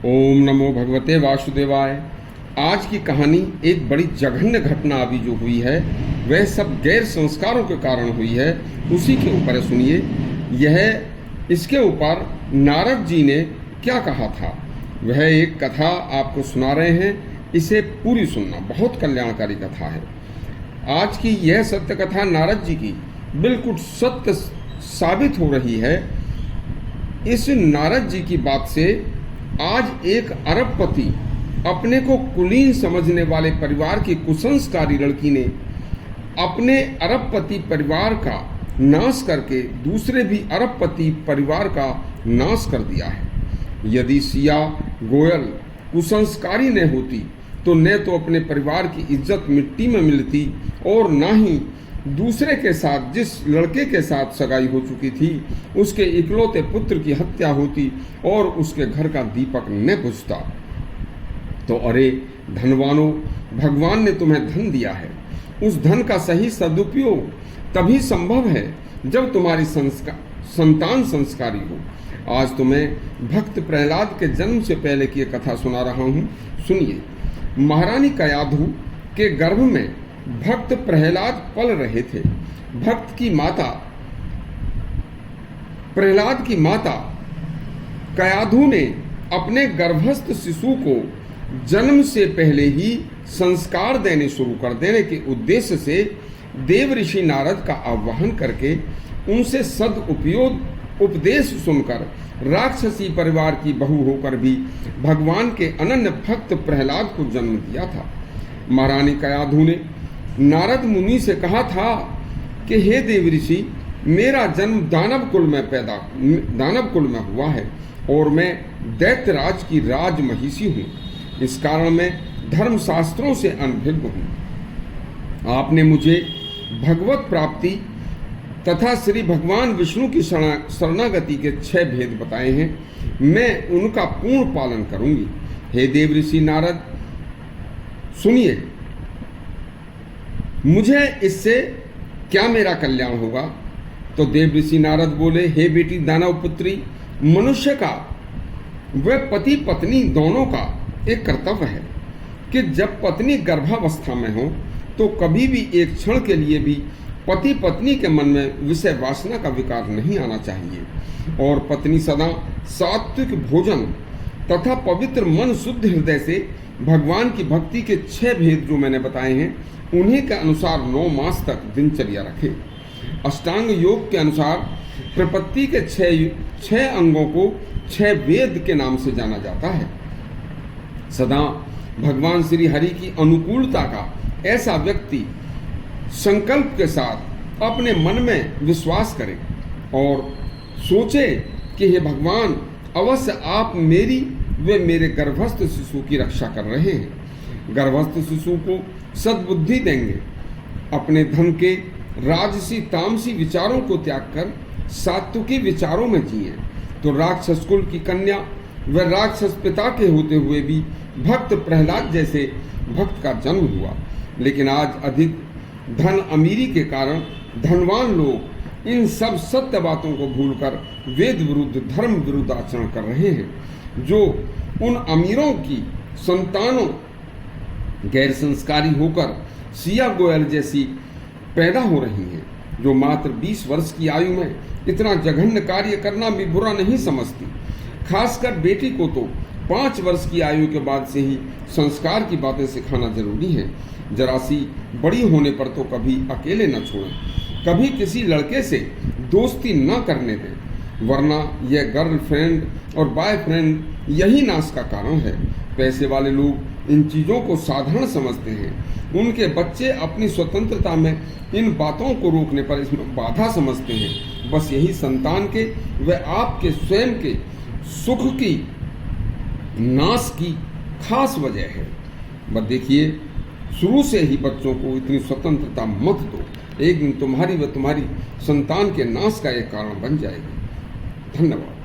ओम नमो भगवते वासुदेवाय। आज की कहानी एक बड़ी जघन्य घटना अभी जो हुई है वह सब गैर संस्कारों के कारण हुई है, उसी के ऊपर है। सुनिए, यह इसके ऊपर नारद जी ने क्या कहा था वह एक कथा आपको सुना रहे हैं। इसे पूरी सुनना, बहुत कल्याणकारी कथा है। आज की यह सत्य कथा नारद जी की बिल्कुल सत्य साबित हो रही है। इस नारद जी की बात से आज एक अरबपति, अपने को कुलीन समझने वाले परिवार की कुसंस्कारी लड़की ने अपने अरबपति परिवार का नाश करके दूसरे भी अरबपति परिवार का नाश कर दिया है। यदि सिया गोयल कुसंस्कारी न होती तो न तो अपने परिवार की इज्जत मिट्टी में मिलती और न ही दूसरे के साथ, जिस लड़के के साथ सगाई हो चुकी थी, उसके इकलौते पुत्र की हत्या होती और उसके घर का दीपक न बुझता। तो अरे धनवानों, भगवान ने तुम्हें धन दिया है। उस धन का सही सदुपयोग तभी संभव है जब तुम्हारी संतान संस्कारी हो। आज तुम्हें भक्त प्रहलाद के जन्म से पहले की कथा सुना रहा हूँ। सुनिए। महारानी कयाधु के गर्भ में भक्त प्रहलाद पल रहे थे। भक्त की माता, प्रहलाद की माता कयाधु ने अपने गर्भस्थ शिशु को जन्म से पहले ही संस्कार देने शुरू कर देने के उद्देश्य से देव ऋषि नारद का आह्वान करके उनसे उपदेश सुनकर राक्षसी परिवार की बहू होकर भी भगवान के अनन्य भक्त प्रहलाद को जन्म दिया था। महारानी कयाधु ने नारद मुनि से कहा था कि हे देव ऋषि, मेरा जन्म दानव कुल में हुआ है और मैं दैत्यराज की राजमहिषी हूँ। इस कारण मैं धर्मशास्त्रों से अनभिज्ञ हूँ। आपने मुझे भगवत प्राप्ति तथा श्री भगवान विष्णु की शरणागति के 6 भेद बताए हैं। मैं उनका पूर्ण पालन करूंगी। हे देव ऋषि नारद, सुनिए, मुझे इससे क्या मेरा कल्याण होगा? तो देव ऋषि नारद बोले, हे बेटी दानव पुत्री, मनुष्य का व पति पत्नी दोनों का एक कर्तव्य है कि जब पत्नी गर्भावस्था में हो तो कभी भी एक क्षण के लिए भी पति पत्नी के मन में विषय वासना का विकार नहीं आना चाहिए और पत्नी सदा सात्विक भोजन तथा पवित्र मन शुद्ध हृदय से भगवान की भक्ति के 6 भेद जो मैंने बताए हैं उन्हीं के अनुसार 9 मास तक दिनचर्या रखे। अष्टांग योग के अनुसार प्रपत्ति के 6 अंगों को 6 वेद के नाम से जाना जाता है। सदा भगवान श्री हरि की अनुकूलता का ऐसा व्यक्ति संकल्प के साथ अपने मन में विश्वास करे और सोचे कि हे भगवान, अवश्य आप मेरी वे मेरे गर्भस्थ शिशु की रक्षा कर रहे हैं। गर्भस्थ शिशु को सद्बुद्धि देंगे। अपने धन के राजसी तामसी विचारों को त्याग कर सात्विकी विचारों में जिए तो राक्षस कुल की कन्या व राक्षस पिता के होते हुए भी भक्त प्रहलाद जैसे भक्त का जन्म हुआ। लेकिन आज अधिक धन अमीरी के कारण धनवान लोग इन सब सत्य बातों को भूलकर वेद विरुद्ध धर्म विरुद्ध आचरण कर रहे हैं। जो उन अमीरों की संतानों गैर संस्कारी होकर सिया गोयल जैसी पैदा हो रही हैं, जो मात्र 20 वर्ष की आयु में इतना जघन्य कार्य करना भी बुरा नहीं समझती। खासकर बेटी को तो 5 वर्ष की आयु के बाद से ही संस्कार की बातें सिखाना जरूरी है। जरा सी बड़ी होने पर तो कभी अकेले न छोड़ें, कभी किसी लड़के से दोस्ती न करने दें, वरना यह गर्लफ्रेंड और बॉयफ्रेंड यही नाश का कारण है। पैसे वाले लोग इन चीज़ों को साधारण समझते हैं। उनके बच्चे अपनी स्वतंत्रता में इन बातों को रोकने पर इसमें बाधा समझते हैं। बस यही संतान के व आपके स्वयं के सुख की नाश की खास वजह है। बस देखिए, शुरू से ही बच्चों को इतनी स्वतंत्रता मत दो, एक दिन तुम्हारी व तुम्हारी संतान के नाश का एक कारण बन जाएगी। धन्यवाद।